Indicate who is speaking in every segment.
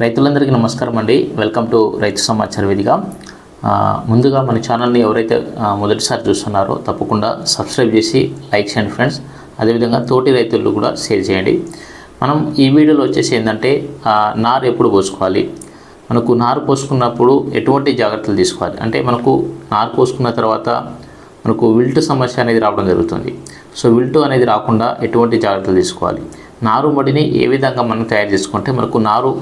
Speaker 1: రైతులందరికీ నమస్కారం అండి. వెల్కమ్ టు రైతు సమాచార వేదిక. ముందుగా మన ఛానల్ని ఎవరైతే మొదటిసారి చూస్తున్నారో తప్పకుండా సబ్స్క్రైబ్ చేసి లైక్ చేయండి ఫ్రెండ్స్. అదేవిధంగా తోటి రైతులు కూడా షేర్ చేయండి. మనం ఈ వీడియోలో వచ్చేసి ఏంటంటే నారు ఎప్పుడు పోసుకోవాలి, మనకు నారు పోసుకున్నప్పుడు ఎటువంటి జాగ్రత్తలు తీసుకోవాలి అంటే మనకు నారు పోసుకున్న తర్వాత మనకు విల్టు సమస్య అనేది రావడం జరుగుతుంది. సో విల్టు అనేది రాకుండా ఎటువంటి జాగ్రత్తలు తీసుకోవాలి, నారు మడిని ఏ విధంగా మనం తయారు చేసుకుంటే మనకు నారు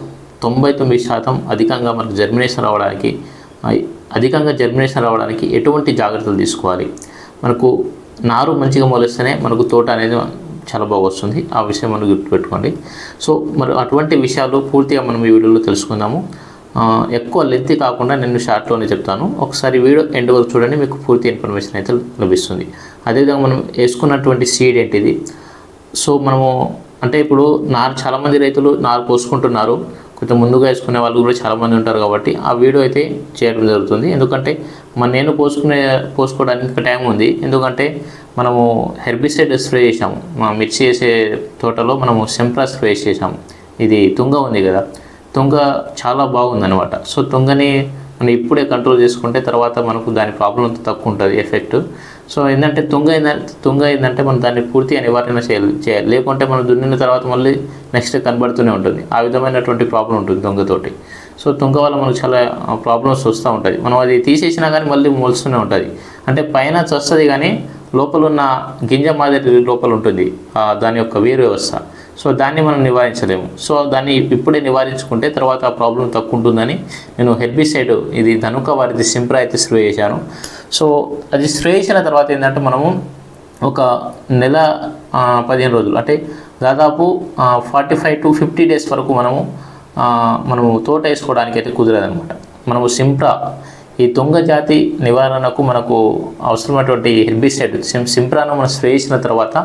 Speaker 1: 99% అధికంగా మనకు జర్మినేషన్ రావడానికి ఎటువంటి జాగ్రత్తలు తీసుకోవాలి, మనకు నారు మంచిగా మొలిస్తేనే మనకు తోట అనేది చాలా బాగా వస్తుంది. ఆ విషయం మనం గుర్తుపెట్టుకోండి. సో మరి అటువంటి విషయాలు పూర్తిగా మనం ఈ వీడియోలో తెలుసుకుందాము. ఎక్కువ లెంత్ కాకుండా నేను షార్ట్లోనే చెప్తాను. ఒకసారి వీడియో ఎండ్ వరకు చూడండి, మీకు పూర్తి ఇన్ఫర్మేషన్ అయితే లభిస్తుంది. అదేవిధంగా మనం వేసుకున్నటువంటి సీడ్ ఏంటిది, సో మనము అంటే ఇప్పుడు నారు చాలామంది రైతులు నారు పోసుకుంటున్నారు, కొంచెం ముందుగా వేసుకునే వాళ్ళు కూడా చాలామంది ఉంటారు కాబట్టి ఆ వీడియో అయితే చేయడం జరుగుతుంది. ఎందుకంటే నేను పోసుకోవడానికి టైం ఉంది. ఎందుకంటే మనము హెర్బిసైడ్ స్ప్రే చేసాము, మా మిర్చి వేసే తోటలో మనము సెంప్రా స్ప్రే చేసాము. ఇది తుంగ ఉంది కదా, తుంగ చాలా బాగుందన్నమాట. సో తుంగని మనం ఇప్పుడే కంట్రోల్ చేసుకుంటే తర్వాత మనకు దాని ప్రాబ్లం అంతా తక్కువ ఉంటుంది ఎఫెక్ట్. సో ఏంటంటే తుంగ ఏంటంటే మనం దాన్ని పూర్తిగా నివారణ చేయాలి. లేకుంటే మనం దున్నిన తర్వాత మళ్ళీ నెక్స్ట్ కనబడుతూనే ఉంటుంది. ఆ విధమైనటువంటి ప్రాబ్లం ఉంటుంది తుంగతోటి. సో తుంగ వల్ల మనకు చాలా ప్రాబ్లమ్స్ వస్తూ ఉంటుంది. మనం అది తీసేసినా కానీ మళ్ళీ మొలుస్తూనే ఉంటుంది. అంటే పైన వస్తుంది కానీ లోపల ఉన్న గింజ మాదిరి లోపల ఉంటుంది దాని యొక్క వేరు వ్యవస్థ. సో దాన్ని మనం నివారించలేము. సో దాన్ని ఇప్పుడే నివారించుకుంటే తర్వాత ఆ ప్రాబ్లం తక్కువ ఉంటుందని నేను హెర్బిసైడ్ ఇది ధనుక వారిది సింప్రా అయితే స్ప్రే చేశాను. సో అది స్ప్రే చేసిన తర్వాత ఏంటంటే మనము ఒక నెల 15 రోజులు అంటే దాదాపు 45 to 50 డేస్ వరకు మనము తోట వేసుకోవడానికి అయితే కుదరదనమాట. మనము సింప్రా ఈ తుంగ జాతి నివారణకు మనకు అవసరమైనటువంటి హెర్బిసైడ్ సింప్రాను మనం స్ప్రే చేసిన తర్వాత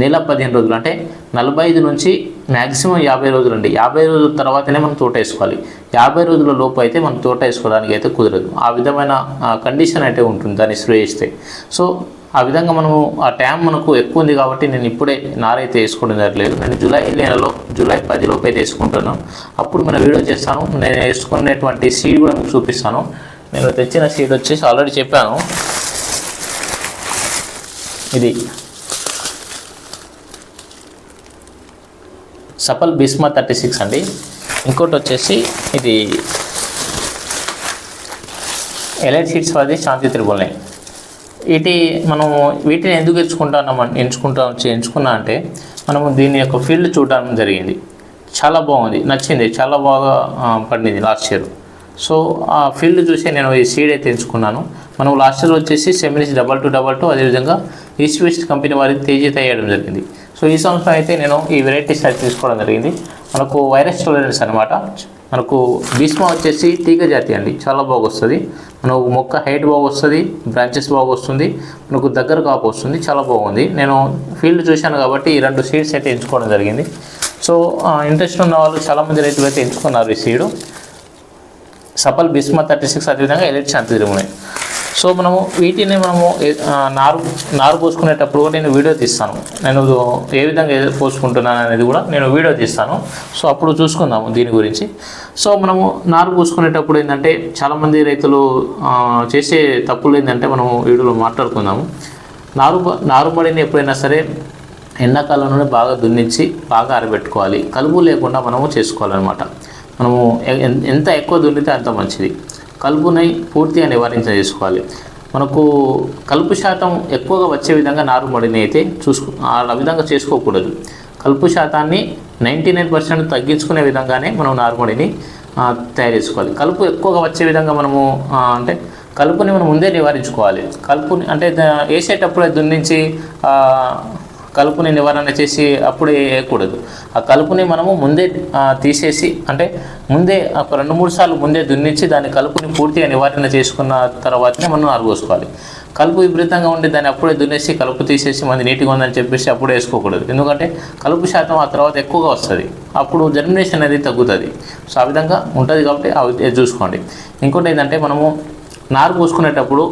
Speaker 1: నెల 15 రోజులు అంటే 45 నుంచి మ్యాక్సిమం 50 రోజులు అండి. 50 రోజుల తర్వాతనే మనం తోట వేసుకోవాలి. 50 రోజుల లోపు అయితే మనం తోట వేసుకోవడానికి అయితే కుదరదు. ఆ విధమైన కండిషన్ అయితే ఉంటుంది దాన్ని స్ప్రే చేస్తే. సో ఆ విధంగా మనము ఆ టైం మనకు ఎక్కువ ఉంది కాబట్టి నేను ఇప్పుడే నారైతే వేసుకోవడం జరగలేదు. నేను జూలై 10 లోపు అయితే వేసుకుంటున్నాను. అప్పుడు మన వీడియో చేస్తాను. నేను వేసుకునేటువంటి సీడ్ కూడా మీకు చూపిస్తాను. నేను తెచ్చిన సీడ్ వచ్చేసి ఆల్రెడీ చెప్పాను, ఇది సఫల్ బిస్మా 36 అండి. ఇంకోటి వచ్చేసి ఇది ఎలైట్ సీడ్స్ వాది శాంతి త్రిబుల్ 9. వీటిని ఎందుకు ఎంచుకున్నా అంటే మనము దీని యొక్క ఫీల్డ్ చూడడం జరిగింది. చాలా బాగుంది, నచ్చింది, చాలా బాగా పండింది లాస్ట్ ఇయర్. సో ఆ ఫీల్డ్ చూసి నేను ఈ సీడ్ అయితే ఎంచుకున్నాను. మనం లాస్ట్ ఇయర్ వచ్చేసి సెమినిస్ 2222 అదేవిధంగా ఈస్ట్ వెస్ట్ కంపెనీ వారి తేజీ తయారు జరిగింది. సో ఈ సంవత్సరం అయితే నేను ఈ వెరైటీస్ అయితే తీసుకోవడం జరిగింది. మనకు వైరస్ టాలరెన్స్ అనమాట. మనకు భీష్మ వచ్చేసి తీగ జాతి అండి, చాలా బాగా వస్తుంది. మనకు మొక్క హైట్ బాగా వస్తుంది, బ్రాంచెస్ బాగా వస్తుంది, మనకు దగ్గర కాపు వస్తుంది, చాలా బాగుంది. నేను ఫీల్డ్ చూశాను కాబట్టి ఈ 2 సీడ్స్ అయితే ఎంచుకోవడం జరిగింది. సో ఇంట్రెస్ట్ ఉన్న వాళ్ళు చాలామంది రైతులు అయితే ఎంచుకున్నారు ఈ సీడు సఫల్ బిస్మా 36 అదేవిధంగా ఎలైట్ శాంతి త్రిబుల్ 9. సో వీటిని నారు పోసుకునేటప్పుడు కూడా నేను వీడియో తీస్తాను. నేను ఏ విధంగా పోసుకుంటున్నాను అనేది కూడా నేను వీడియో తీస్తాను. సో అప్పుడు చూసుకుందాము దీని గురించి. సో నారు పోసుకునేటప్పుడు ఏంటంటే చాలామంది రైతులు చేసే తప్పులు ఏంటంటే వీడియోలో మాట్లాడుకుందాము. నారుమడిని ఎప్పుడైనా సరే ఎండాకాలంలోనే బాగా దున్నించి బాగా ఆరబెట్టుకోవాలి. కలుపు లేకుండా చేసుకోవాలన్నమాట. ఎంత ఎక్కువ దున్నితే అంత మంచిది. కలుపుని పూర్తిగా నివారణ చేసుకోవాలి. మనకు కలుపు శాతం ఎక్కువగా వచ్చే విధంగా నారుమడిని అయితే ఆ విధంగా చేసుకోకూడదు. కలుపు శాతాన్ని 99% తగ్గించుకునే విధంగానే మనం నారుమడిని తయారు చేసుకోవాలి. కలుపు ఎక్కువగా వచ్చే విధంగా అంటే కలుపుని మనం ముందే నివారించుకోవాలి. కలుపుని అంటే వేసేటప్పుడే దున్నించి కలుపుని నివారణ చేసి అప్పుడే వేయకూడదు. ఆ కలుపుని ముందే తీసేసి అంటే ముందే ఒక 2-3 సార్లు ముందే దున్నించి దాని కలుపుని పూర్తిగా నివారణ చేసుకున్న తర్వాతనే మనం నారు పోసుకోవాలి. కలుపు విపరీతంగా ఉండి దాన్ని అప్పుడే దున్నేసి కలుపు తీసేసి మంది నీట్గా ఉందని చెప్పేసి అప్పుడే వేసుకోకూడదు. ఎందుకంటే కలుపు శాతం ఆ తర్వాత ఎక్కువగా వస్తుంది, అప్పుడు జర్మినేషన్ అనేది తగ్గుతుంది. సో ఆ విధంగా ఉంటుంది కాబట్టి అవి చూసుకోండి. ఇంకోటి ఏంటంటే నారు పోసుకునేటప్పుడు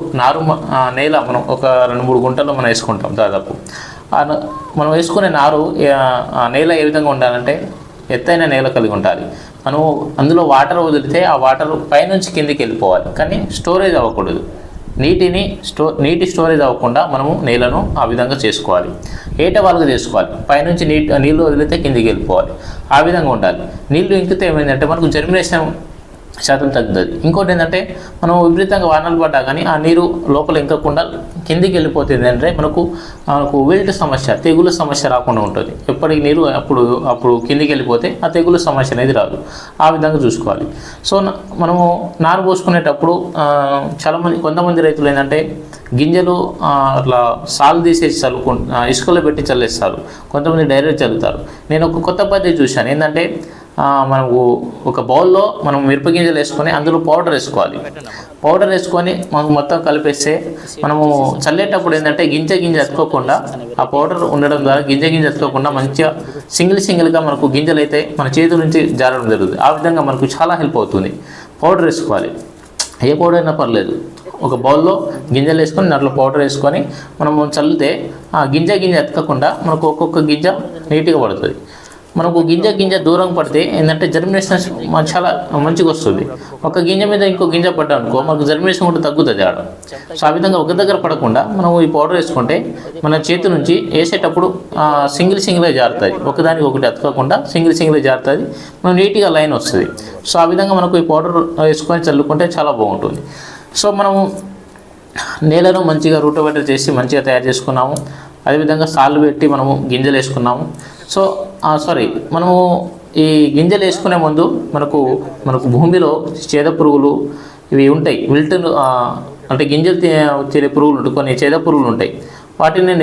Speaker 1: నేల ఒక 2-3 గుంటల్లో వేసుకుంటాం దాదాపు. మనం వేసుకునే నారు నేల ఏ విధంగా ఉండాలంటే ఎత్తైన నేల కలిగి ఉండాలి. మనం అందులో వాటర్ వదిలితే ఆ వాటర్ పైనుంచి కిందికి వెళ్ళిపోవాలి, కానీ స్టోరేజ్ అవ్వకూడదు. నీటి స్టోరేజ్ అవ్వకుండా మనము నేలను ఆ విధంగా చేసుకోవాలి. ఏటవాలుగా చేసుకోవాలి. పైనుంచి నీళ్ళు వదిలితే కిందికి వెళ్ళిపోవాలి, ఆ విధంగా ఉండాలి. నీళ్లు ఇంకితే ఏమైందంటే మనకు జర్మినేషన్ శాతం తగ్గుతుంది. ఇంకోటి ఏంటంటే మనం విపరీతంగా వానలు పడ్డా కానీ ఆ నీరు లోపల ఇంకకుండా కిందికి వెళ్ళిపోతుంది అంటే మనకు విల్ట్ సమస్య, తెగులు సమస్య రాకుండా ఉంటుంది. ఎప్పటికి నీరు అప్పుడు కిందికి వెళ్ళిపోతే ఆ తెగులు సమస్య అనేది రాదు. ఆ విధంగా చూసుకోవాలి. సో మనము నారు పోసుకునేటప్పుడు కొంతమంది రైతులు ఏంటంటే గింజలు అట్లా సాలు తీసేసి ఇసుకలో పెట్టి చల్లేస్తారు. కొంతమంది డైరెక్ట్ చల్లుతారు. నేను ఒక కొత్త పద్ధతి చూశాను. ఏంటంటే మనకు ఒక బౌల్లో మనం మిరప గింజలు వేసుకొని అందులో పౌడర్ వేసుకోవాలి. పౌడర్ వేసుకొని మనకు మొత్తం కలిపేస్తే మనము చల్లేటప్పుడు ఏంటంటే గింజ ఎత్తుకోకుండా ఆ పౌడర్ ఉండడం ద్వారా గింజ ఎత్తుకోకుండా మంచిగా సింగిల్గా మనకు గింజలు అయితే మన చేతుల నుంచి జారడం జరుగుతుంది. ఆ విధంగా మనకు చాలా హెల్ప్ అవుతుంది. పౌడర్ వేసుకోవాలి. ఏ పౌడర్ అయినా పర్లేదు. ఒక బౌల్లో గింజలు వేసుకొని దాంట్లో పౌడర్ వేసుకొని మనము చల్లితే ఆ గింజ ఎత్తకుండా మనకు ఒక్కొక్క గింజ నీట్గా పడుతుంది. మనకు గింజ దూరం పడితే ఏంటంటే జర్మినేషన్ చాలా మంచిగా వస్తుంది. ఒక గింజ మీద ఇంకో గింజ పడ్డా అనుకో మనకు జర్మినేషన్ కూడా తగ్గుతుంది ఆడ. సో ఆ విధంగా ఒక దగ్గర పడకుండా మనం ఈ పౌడర్ వేసుకుంటే మన చేతి నుంచి వేసేటప్పుడు సింగిల్గా జారుతుంది. ఒకదానికి ఒకటి అతకకుండా సింగిల్గా జారుతుంది. మనం నీట్గా లైన్ వస్తుంది. సో ఆ విధంగా మనకు ఈ పౌడర్ వేసుకొని చల్లుకుంటే చాలా బాగుంటుంది. సో మనము నేలను మంచిగా రూటోవేటర్ చేసి మంచిగా తయారు చేసుకున్నాము. అదేవిధంగా సాళ్ళు పెట్టి మనము గింజలు వేసుకున్నాము. సో మనము ఈ గింజలు వేసుకునే ముందు మనకు భూమిలో చేద పురుగులు ఇవి ఉంటాయి. విల్టన్ అంటే గింజలు తినే పురుగులు ఉంటాయి, కొన్ని చేద పురుగులు ఉంటాయి. వాటిని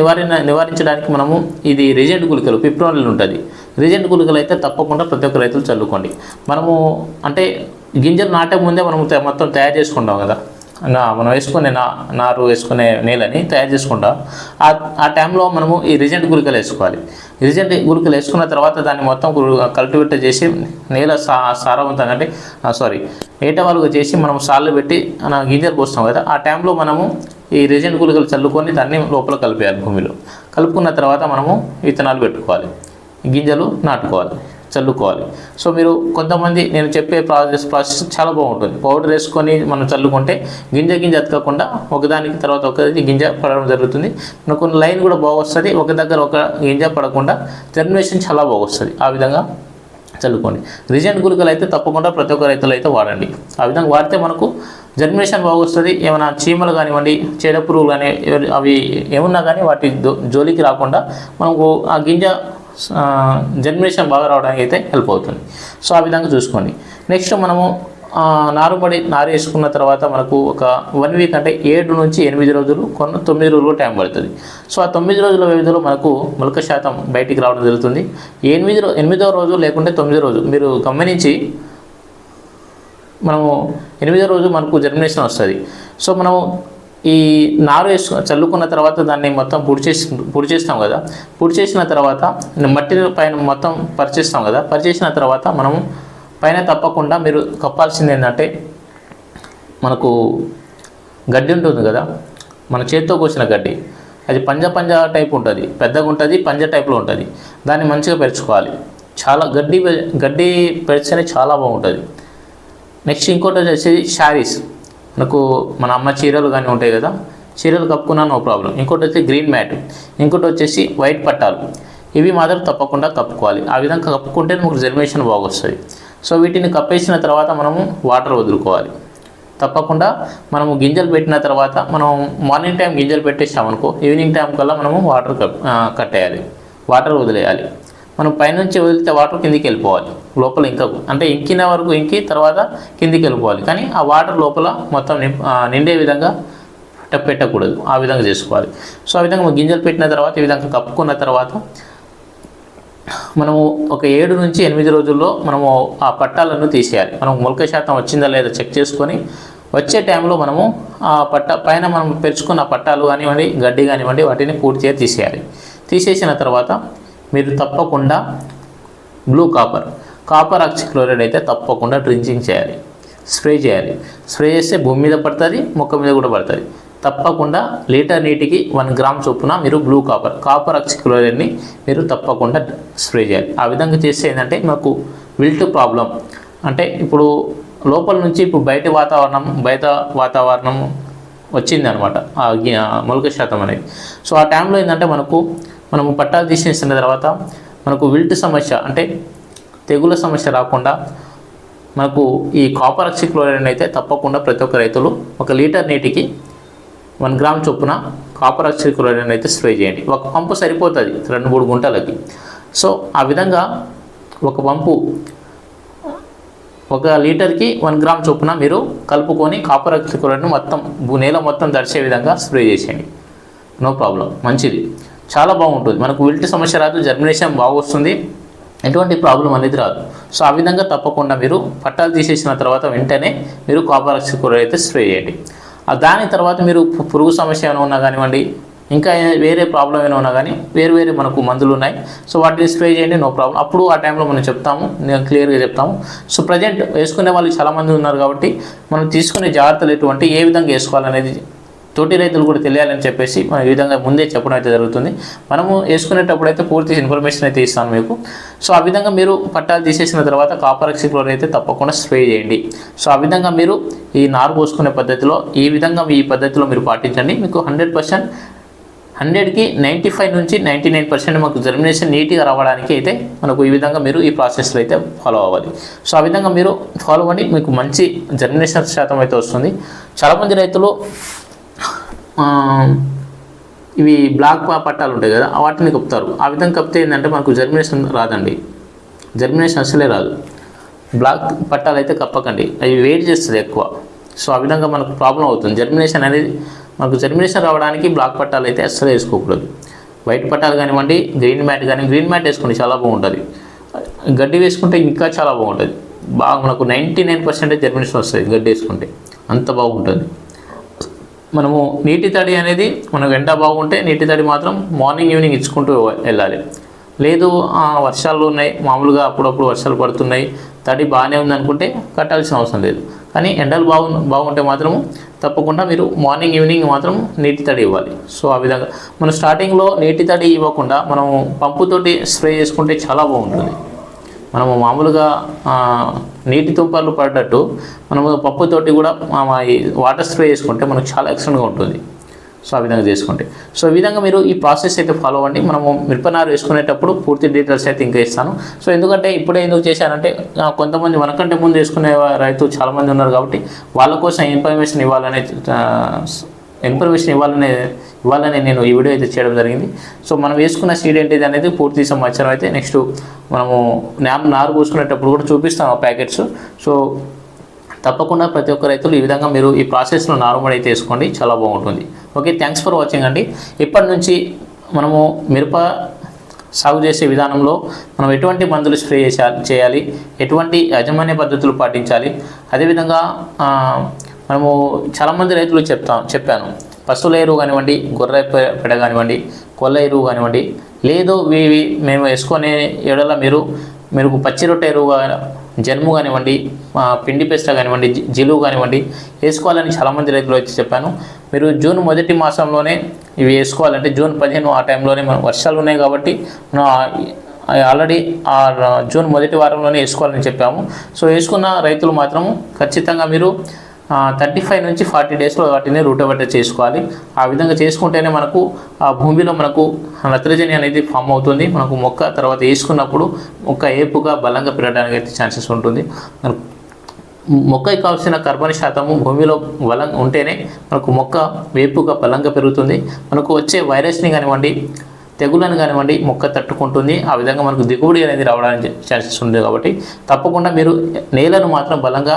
Speaker 1: నివారించడానికి మనము ఇది రిజెంట్ గుళికలు పిప్రోనిల్ ఉంటుంది. రిజెంట్ గుళికలు అయితే తప్పకుండా ప్రతి ఒక్క రైతులు చల్లుకోండి. మనము అంటే గింజలు నాటే ముందే మనం మొత్తం తయారు చేసుకుంటాం కదా, మనం వేసుకునే నారు వేసుకునే నేలని తయారు చేసుకుంటాం. ఆ టైంలో మనము ఈ రిజెంట్ గుళికలు వేసుకోవాలి. రిజెంట్ గుళికలు వేసుకున్న తర్వాత దాన్ని మొత్తం కల్టివేట్ చేసి నేల సారవంతంగా అంటే ఏటవాలుగా చేసి మనం సార్లు పెట్టి గింజలు పోస్తాం కదా, ఆ టైంలో మనము ఈ రిజెంట్ గుళికలు చల్లుకొని దాన్ని లోపల కలిపేయాలి. భూమిలో కలుపుకున్న తర్వాత మనము విత్తనాలు పెట్టుకోవాలి, గింజలు నాటుకోవాలి, చల్లుకోవాలి. సో మీరు కొంతమంది నేను చెప్పే ప్రాసెస్ చాలా బాగుంటుంది. పౌడర్ వేసుకొని మనం చల్లుకుంటే గింజ ఎత్తకుండా ఒకదానికి తర్వాత ఒకటి గింజ పడడం జరుగుతుంది. మనకు కొన్ని లైన్ కూడా బాగొస్తుంది. ఒక దగ్గర ఒక గింజ పడకుండా జర్మినేషన్ చాలా బాగొస్తుంది. ఆ విధంగా చల్లుకోండి. రిజెంట్ గుళికలు అయితే తప్పకుండా ప్రతి ఒక్క రైతులు అయితే వాడండి. ఆ విధంగా వాడితే మనకు జర్మినేషన్ బాగొస్తుంది. ఏమైనా చీమలు కానివ్వండి, చీడ పురుగులు కానీ అవి ఏమున్నా కానీ వాటి జోలికి రాకుండా మనకు ఆ గింజ జర్మినేషన్ బాగా రావడానికి అయితే హెల్ప్ అవుతుంది. సో ఆ విధంగా చూసుకోండి. నెక్స్ట్ మనము నారు వేసుకున్న తర్వాత మనకు ఒక 1 వీక్ అంటే 7 నుంచి 8 రోజులు 9 రోజులు టైం పడుతుంది. సో ఆ 9 రోజుల వ్యవధిలో మనకు మొలక శాతం బయటికి రావడం జరుగుతుంది. 8వ రోజు లేకుంటే 9వ రోజు మీరు గమనించి మనము 8వ రోజు మనకు జర్మినేషన్ వస్తుంది. సో మనము ఈ నారు చల్లుకున్న తర్వాత దాన్ని మొత్తం పొడి చేస్తాం కదా, పొడి చేసిన తర్వాత మట్టి పైన మొత్తం పరిచేస్తాం కదా, పరిచేసిన తర్వాత మనము పైన తప్పకుండా మీరు కప్పాల్సింది ఏంటంటే మనకు గడ్డి ఉంటుంది కదా, మన చేతితో కోసిన గడ్డి, అది పంజా టైప్ ఉంటుంది, పెద్దగా ఉంటుంది, పంజా టైప్లో ఉంటుంది. దాన్ని మంచిగా పెరుచుకోవాలి. చాలా గడ్డి పెరిస్తేనే చాలా బాగుంటుంది. నెక్స్ట్ ఇంకోటి వచ్చేసి శారీస్, మనకు మన అమ్మ చీరలు కానీ ఉంటాయి కదా, చీరలు కప్పుకున్నా నో ప్రాబ్లం. ఇంకోటి వచ్చి గ్రీన్ మ్యాట్, ఇంకోటి వచ్చేసి వైట్ పట్టాలు, ఇవి మాత్రం తప్పకుండా కప్పుకోవాలి. ఆ విధంగా కప్పుకుంటే మనకు జర్మినేషన్ బాగా వస్తుంది. సో వీటిని కప్పేసిన తర్వాత మనము వాటర్ వదులుకోవాలి. తప్పకుండా మనము గింజలు పెట్టిన తర్వాత మనం మార్నింగ్ టైం గింజలు పెట్టేసామనుకో, ఈవినింగ్ టైం కల్లా మనము వాటర్ కట్టేయాలి, వాటర్ వదిలేయాలి. మనం పైనుంచి వదిలితే వాటర్ కిందికి వెళ్ళిపోవాలి, లోపల అంటే ఇంకిన వరకు ఇంకి తర్వాత కిందికి వెళ్ళిపోవాలి. కానీ ఆ వాటర్ లోపల మొత్తం నిండే విధంగా పెట్టకూడదు. ఆ విధంగా చేసుకోవాలి. సో ఆ విధంగా గింజలు పెట్టిన తర్వాత ఈ విధంగా కప్పుకున్న తర్వాత మనము ఒక 7 నుంచి 8 రోజుల్లో మనము ఆ పట్టాలను తీసేయాలి. మనకు మొలక శాతం వచ్చిందా లేదా చెక్ చేసుకొని వచ్చే టైంలో మనము ఆ పైన మనం పెరుచుకున్న పట్టాలు కానివ్వండి, గడ్డి కానివ్వండి, వాటిని పూర్తిగా తీసేయాలి. తీసేసిన తర్వాత మీరు తప్పకుండా బ్లూ కాపర్ ఆక్సిక్లోరైడ్ అయితే తప్పకుండా డ్రించింగ్ చేయాలి, స్ప్రే చేయాలి. స్ప్రే చేస్తే భూమి మీద పడుతుంది, మొక్క మీద కూడా పడుతుంది. తప్పకుండా లీటర్ నీటికి 1 గ్రామ్ చొప్పున మీరు బ్లూ కాపర్ ఆక్సిక్లోరైడ్ని మీరు తప్పకుండా స్ప్రే చేయాలి. ఆ విధంగా చేస్తే ఏంటంటే మనకు విల్ట్ ప్రాబ్లం అంటే ఇప్పుడు లోపల నుంచి ఇప్పుడు బయట వాతావరణం వచ్చింది అనమాట మొలక శాతం అనేది. సో ఆ టైంలో ఏంటంటే మనము పట్టాలు తీసేసిన తర్వాత మనకు విల్ట్ సమస్య అంటే తెగుల సమస్య రాకుండా మనకు ఈ కాపర్ ఆక్సిక్లోరైడ్ అయితే తప్పకుండా ప్రతి ఒక్క రైతులు 1 లీటర్ నీటికి 1 గ్రామ్ చొప్పున కాపర్ ఆక్సిక్లోరైడ్ అయితే స్ప్రే చేయండి. ఒక పంపు సరిపోతుంది 2-3 గుంటలకి. సో ఆ విధంగా ఒక పంపు 1 లీటర్కి 1 గ్రామ్ చొప్పున మీరు కలుపుకొని కాపర్ ఆక్సిక్లోరైడ్ను నేల మొత్తం తడిచే విధంగా స్ప్రే చేసేయండి. నో ప్రాబ్లం, మంచిది, చాలా బాగుంటుంది. మనకు విల్ట్ సమస్య రాదు, జర్మినేషన్ బాగా వస్తుంది, ఎటువంటి ప్రాబ్లం అనేది రాదు. సో ఆ విధంగా తప్పకుండా మీరు పట్టాలు తీసేసిన తర్వాత వెంటనే మీరు కాపర్ ఆక్సిక్లోరైడ్ అయితే స్ప్రే చేయండి. దాని తర్వాత మీరు పురుగు సమస్య ఏమైనా ఉన్నా కానివ్వండి, ఇంకా వేరే ప్రాబ్లం ఏమైనా ఉన్నా కానీ వేరే మనకు మందులు ఉన్నాయి. సో వాటిని స్ప్రే చేయండి, నో ప్రాబ్లం. అప్పుడు ఆ టైంలో మనం చెప్తాము, నేను క్లియర్గా చెప్తాము. సో ప్రజెంట్ వేసుకునే వాళ్ళు చాలామంది ఉన్నారు కాబట్టి మనం తీసుకునే జాగ్రత్తలు ఏ విధంగా వేసుకోవాలనేది తోటి రైతులు కూడా తెలియాలని చెప్పేసి మనం ఈ విధంగా ముందే చెప్పడం అయితే జరుగుతుంది. మనము వేసుకునేటప్పుడు అయితే పూర్తి ఇన్ఫర్మేషన్ అయితే ఇస్తాను మీకు. సో ఆ విధంగా మీరు పట్టాలు తీసేసిన తర్వాత కాపర్ ఆక్సిక్లోరైడ్ అయితే తప్పకుండా స్ప్రే చేయండి. సో ఆ విధంగా మీరు ఈ నారు పోసుకునే పద్ధతిలో ఈ విధంగా ఈ పద్ధతిలో మీరు పాటించండి. మీకు 100%, 100కి 95 నుంచి 99% మాకు జర్మినేషన్ నీట్గా రావడానికి అయితే మనకు ఈ విధంగా మీరు ఈ ప్రాసెస్లో అయితే ఫాలో అవ్వాలి. సో ఆ విధంగా మీరు ఫాలో అవ్వండి, మీకు మంచి జర్మినేషన్ శాతం అయితే వస్తుంది. చాలామంది రైతులు ఇవి బ్లాక్ పట్టాలు ఉంటాయి కదా, వాటిని కప్పుతారు. ఆ విధంగా కప్పితే ఏంటంటే మనకు జర్మినేషన్ రాదండి, జర్మినేషన్ అసలే రాదు. బ్లాక్ పట్టాలు అయితే కప్పకండి, అవి వెయిట్ చేస్తుంది ఎక్కువ. సో ఆ విధంగా మనకు ప్రాబ్లం అవుతుంది. జర్మినేషన్ అనేది మనకు జర్మినేషన్ రావడానికి బ్లాక్ పట్టాలు అయితే అస్సలు వేసుకోకూడదు. వైట్ పట్టాలు కానివ్వండి, గ్రీన్ మ్యాట్ వేసుకోండి, చాలా బాగుంటుంది. గడ్డి వేసుకుంటే ఇంకా చాలా బాగుంటుంది. మనకు 99% జర్మినేషన్ వస్తుంది గడ్డి వేసుకుంటే, అంత బాగుంటుంది. మనము నీటి తడి అనేది మనకు ఎండ బాగుంటే నీటి తడి మాత్రం మార్నింగ్ ఈవినింగ్ ఇచ్చుకుంటూ వెళ్ళాలి. లేదు వర్షాలు ఉన్నాయి, మామూలుగా అప్పుడప్పుడు వర్షాలు పడుతున్నాయి, తడి బాగానే ఉందనుకుంటే కట్టాల్సిన అవసరం లేదు. కానీ ఎండలు బాగుంటే మాత్రము తప్పకుండా మీరు మార్నింగ్ ఈవినింగ్ మాత్రం నీటి తడి ఇవ్వాలి. సో ఆ విధంగా మనం స్టార్టింగ్లో నీటి తడి ఇవ్వకుండా మనము పంపుతోటి స్ప్రే చేసుకుంటే చాలా బాగుంటుంది. మనము మామూలుగా నీటి తుంపర్లు పడ్డట్టు మనము పప్పుతోటి కూడా వాటర్ స్ప్రే చేసుకుంటే మనకు చాలా ఎక్సలెంట్గా ఉంటుంది. సో ఆ విధంగా చేసుకుంటే ఈ విధంగా మీరు ఈ ప్రాసెస్ అయితే ఫాలో అవ్వండి. మనము మిరపనారు వేసుకునేటప్పుడు పూర్తి డీటెయిల్స్ అయితే ఇంకా ఇస్తాను. సో ఎందుకంటే ఇప్పుడే ఎందుకు చేశానంటే కొంతమంది మనకంటే ముందు వేసుకునే రైతులు చాలామంది ఉన్నారు కాబట్టి వాళ్ళ కోసం ఇన్ఫర్మేషన్ ఇవ్వాలని నేను ఈ వీడియో అయితే చేయడం జరిగింది. సో మనం వేసుకున్న సీడ్ ఏంటిది అనేది పూర్తి సమాచారం అయితే నెక్స్ట్ మనము నారు పోసుకునేటప్పుడు కూడా చూపిస్తాం ఆ ప్యాకెట్స్. సో తప్పకుండా ప్రతి ఒక్క రైతులు ఈ విధంగా మీరు ఈ ప్రాసెస్లో నారుమడి అయితే వేసుకోండి, చాలా బాగుంటుంది. ఓకే, థ్యాంక్స్ ఫర్ వాచింగ్ అండి. ఇప్పటి నుంచి మనము మిరప సాగు చేసే విధానంలో మనం ఎటువంటి మందులు స్ప్రే చేయాలి, ఎటువంటి యాజమాన్య పద్ధతులు పాటించాలి, అదేవిధంగా మనము చాలామంది రైతులు చెప్పాను పశువుల ఎరువు కానివ్వండి, గొర్రె పెడ కానివ్వండి, కొల్ల ఎరువు కానివ్వండి, లేదు మేము వేసుకునే ఎడల మీరు పచ్చి రొట్టె ఎరువు జన్ము కానివ్వండి, పిండి పెస్ట కానివ్వండి, జిలువు కానివ్వండి వేసుకోవాలని చాలామంది రైతులు అయితే చెప్పాను. మీరు జూన్ మొదటి మాసంలోనే ఇవి వేసుకోవాలంటే జూన్ 15 ఆ టైంలోనే మనం వర్షాలు ఉన్నాయి కాబట్టి మనం ఆల్రెడీ జూన్ మొదటి వారంలోనే వేసుకోవాలని చెప్పాము. సో వేసుకున్న రైతులు మాత్రం ఖచ్చితంగా మీరు 35 నుంచి 40 డేస్లో వాటిని రూటోవేటర్ చేసుకోవాలి. ఆ విధంగా చేసుకుంటేనే మనకు ఆ భూమిలో మనకు నత్రజని అనేది ఫామ్ అవుతుంది. మనకు మొక్క తర్వాత వేసుకున్నప్పుడు మొక్క ఏపుగా బలంగా పెరగడానికి అయితే ఛాన్సెస్ ఉంటుంది. మొక్కకి కావాల్సిన కార్బన్ శాతము భూమిలో బలంగా ఉంటేనే మనకు మొక్క వేపుగా బలంగా పెరుగుతుంది. మనకు వచ్చే వైరస్ని కానివ్వండి, తెగులను కానివ్వండి మొక్క తట్టుకుంటుంది. ఆ విధంగా మనకు దిగుబడి అనేది రావడానికి ఛాన్సెస్ ఉంది. కాబట్టి తప్పకుండా మీరు నేలను మాత్రం బలంగా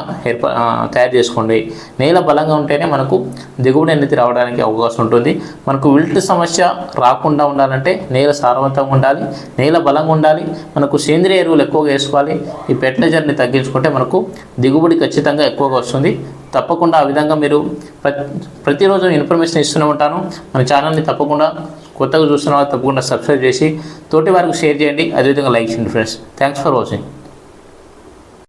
Speaker 1: తయారు చేసుకోండి. నేల బలంగా ఉంటేనే మనకు దిగుబడి అనేది రావడానికి అవకాశం ఉంటుంది. మనకు విల్ట్ సమస్య రాకుండా ఉండాలంటే నేల సారవంతంగా ఉండాలి, నేల బలంగా ఉండాలి. మనకు సేంద్రియ ఎరువులు ఎక్కువగా వేసుకోవాలి. ఈ ఫెర్టిలైజర్ని తగ్గించుకుంటే మనకు దిగుబడి ఖచ్చితంగా ఎక్కువగా వస్తుంది. తప్పకుండా ఆ విధంగా మీరు ప్రతిరోజు ఇన్ఫర్మేషన్ ఇస్తూనే ఉంటాను. మన ఛానల్ని తప్పకుండా కొత్తగా చూస్తున్న వాళ్ళు తప్పకుండా సబ్స్క్రైబ్ చేసి తోటి వారికి షేర్ చేయండి, అదేవిధంగా లైక్ చేయండి ఫ్రెండ్స్. Thanks for watching.